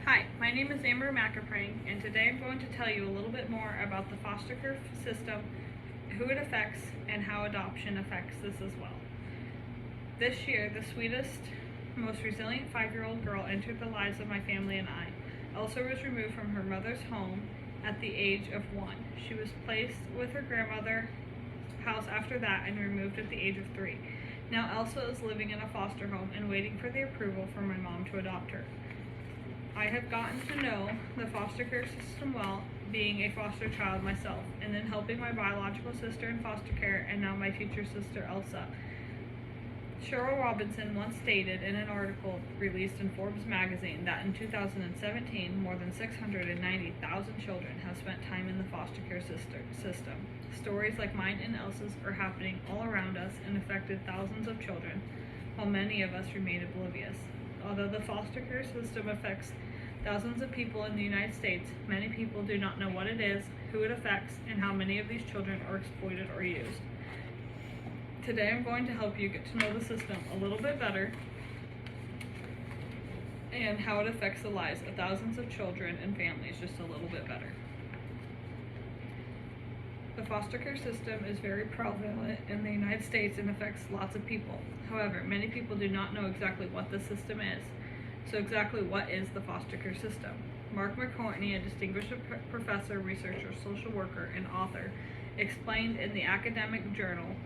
Hi, my name is Amber McAprang, and today I'm going to tell you a little bit more about the foster care system, who it affects, and how adoption affects this as well. This year, the sweetest, most resilient 5-year-old girl entered the lives of my family and I. Elsa was removed from her mother's home at the age of 1. She was placed with her grandmother's house after that and removed at the age of 3. Now Elsa is living in a foster home and waiting for the approval from my mom to adopt her. I have gotten to know the foster care system well, being a foster child myself, and then helping my biological sister in foster care and now my future sister Elsa. Cheryl Robinson once stated in an article released in Forbes magazine that in 2017, more than 690,000 children have spent time in the foster care system. Stories like mine and Elsa's are happening all around us and affected thousands of children, while many of us remain oblivious. Although the foster care system affects thousands of people in the United States, many people do not know what it is, who it affects, and how many of these children are exploited or used. Today I'm going to help you get to know the system a little bit better and how it affects the lives of thousands of children and families just a little bit better. The foster care system is very prevalent in the United States and affects lots of people. However, many people do not know exactly what the system is. So exactly what is the foster care system? Mark McCourtney, a distinguished professor, researcher, social worker, and author, explained in the academic journal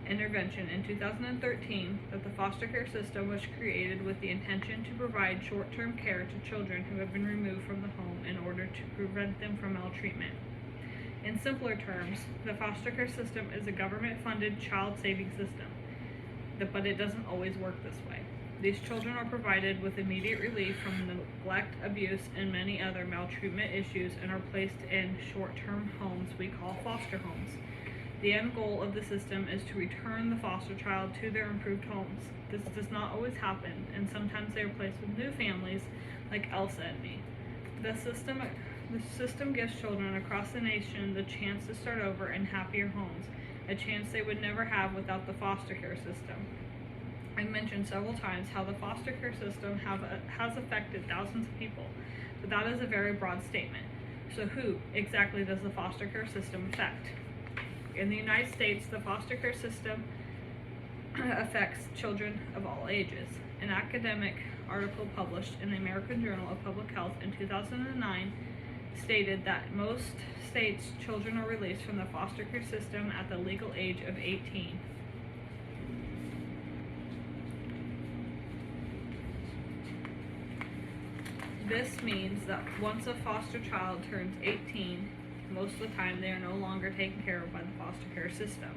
Intervention in 2013 that the foster care system was created with the intention to provide short-term care to children who have been removed from the home in order to prevent them from maltreatment. In simpler terms, the foster care system is a government-funded child-saving system, but it doesn't always work this way. These children are provided with immediate relief from neglect, abuse, and many other maltreatment issues and are placed in short-term homes we call foster homes. The end goal of the system is to return the foster child to their improved homes. This does not always happen, and sometimes they are placed with new families like Elsa and me. The system gives children across the nation the chance to start over in happier homes, a chance they would never have without the foster care system. I've mentioned several times how the foster care system has affected thousands of people, but that is a very broad statement. So who exactly does the foster care system affect? In the United States, the foster care system affects children of all ages. An academic article published in the American Journal of Public Health in 2009 stated that most states' children are released from the foster care system at the legal age of 18. This means that once a foster child turns 18, most of the time they are no longer taken care of by the foster care system.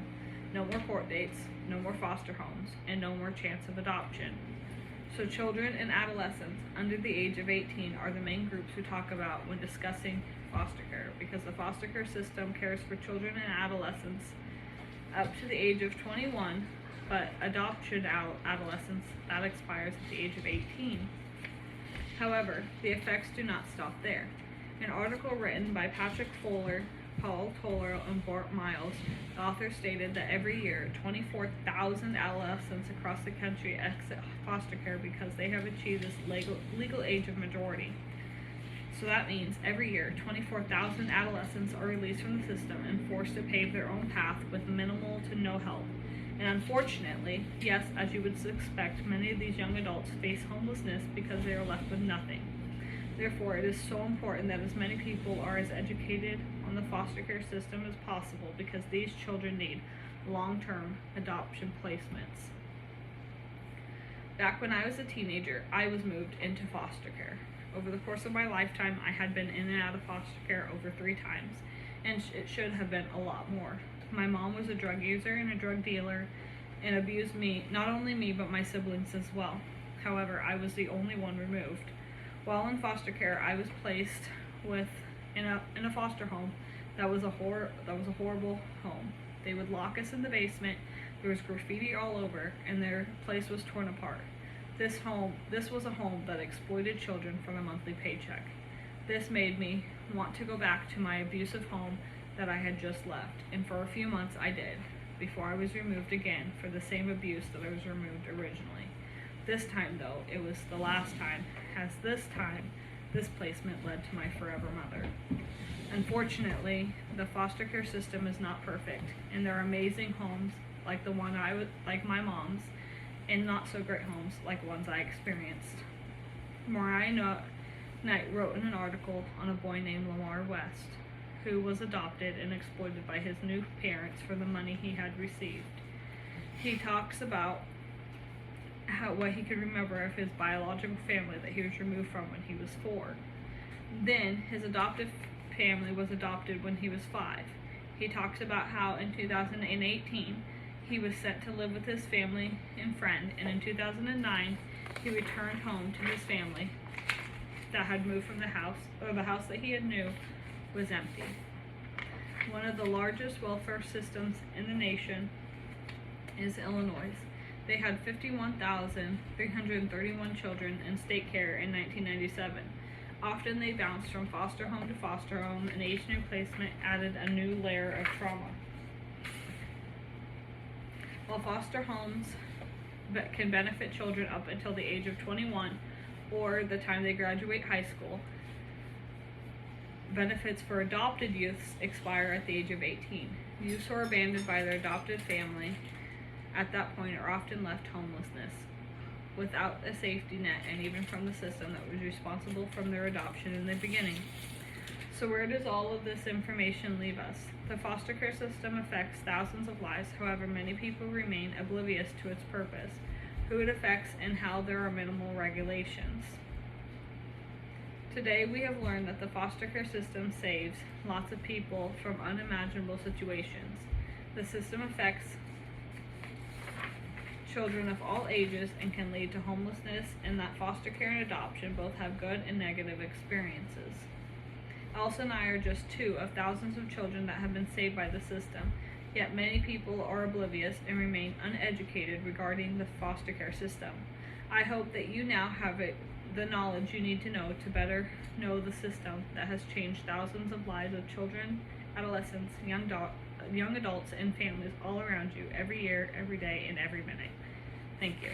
No more court dates, no more foster homes, and no more chance of adoption. So children and adolescents under the age of 18 are the main groups we talk about when discussing foster care, because the foster care system cares for children and adolescents up to the age of 21, but adoption adolescents, that expires at the age of 18. However, the effects do not stop there. An article written by Patrick Fuller, Paul Toller, and Bart Miles, the author stated that every year 24,000 adolescents across the country exit foster care because they have achieved this legal age of majority. So that means every year 24,000 adolescents are released from the system and forced to pave their own path with minimal to no help. And unfortunately, yes, as you would expect, many of these young adults face homelessness because they are left with nothing. Therefore, it is so important that as many people are as educated on the foster care system as possible, because these children need long-term adoption placements. Back when I was a teenager, I was moved into foster care. Over the course of my lifetime, I had been in and out of foster care over 3 times, and it should have been a lot more. My mom was a drug user and a drug dealer and abused me, not only me, but my siblings as well. However, I was the only one removed. While in foster care, I was placed in a foster home that was a horrible home. They would lock us in the basement. There was graffiti all over, and their place was torn apart. This was a home that exploited children from a monthly paycheck. This made me want to go back to my abusive home that I had just left, and for a few months I did, before I was removed again for the same abuse that I was removed originally. This time, though, it was the last time, as this time, this placement led to my forever mother. Unfortunately, the foster care system is not perfect, and there are amazing homes like the one like my mom's, and not so great homes like ones I experienced. Mariah Knight wrote in an article on a boy named Lamar West, who was adopted and exploited by his new parents for the money he had received. He talks about what he could remember of his biological family that he was removed from when he was 4. Then his adoptive family was adopted when he was 5. He talks about how in 2018 he was sent to live with his family and friend, and in 2009 he returned home to his family that had moved from the house that he had knew was empty. One of the largest welfare systems in the nation is Illinois. They had 51,331 children in state care in 1997. Often they bounced from foster home to foster home, and each new placement added a new layer of trauma. While foster homes can benefit children up until the age of 21 or the time they graduate high school, benefits for adopted youths expire at the age of 18. Youths who are abandoned by their adopted family at that point are often left homelessness, without a safety net, and even from the system that was responsible from their adoption in the beginning. So where does all of this information leave us? The foster care system affects thousands of lives. However, many people remain oblivious to its purpose, who it affects, and how there are minimal regulations. Today we have learned that the foster care system saves lots of people from unimaginable situations. The system affects children of all ages and can lead to homelessness, and that foster care and adoption both have good and negative experiences. Elsa and I are just 2 of thousands of children that have been saved by the system, yet many people are oblivious and remain uneducated regarding the foster care system. I hope that you now have the knowledge you need to know to better know the system that has changed thousands of lives of children, adolescents, young adults, and families all around you every year, every day, and every minute. Thank you.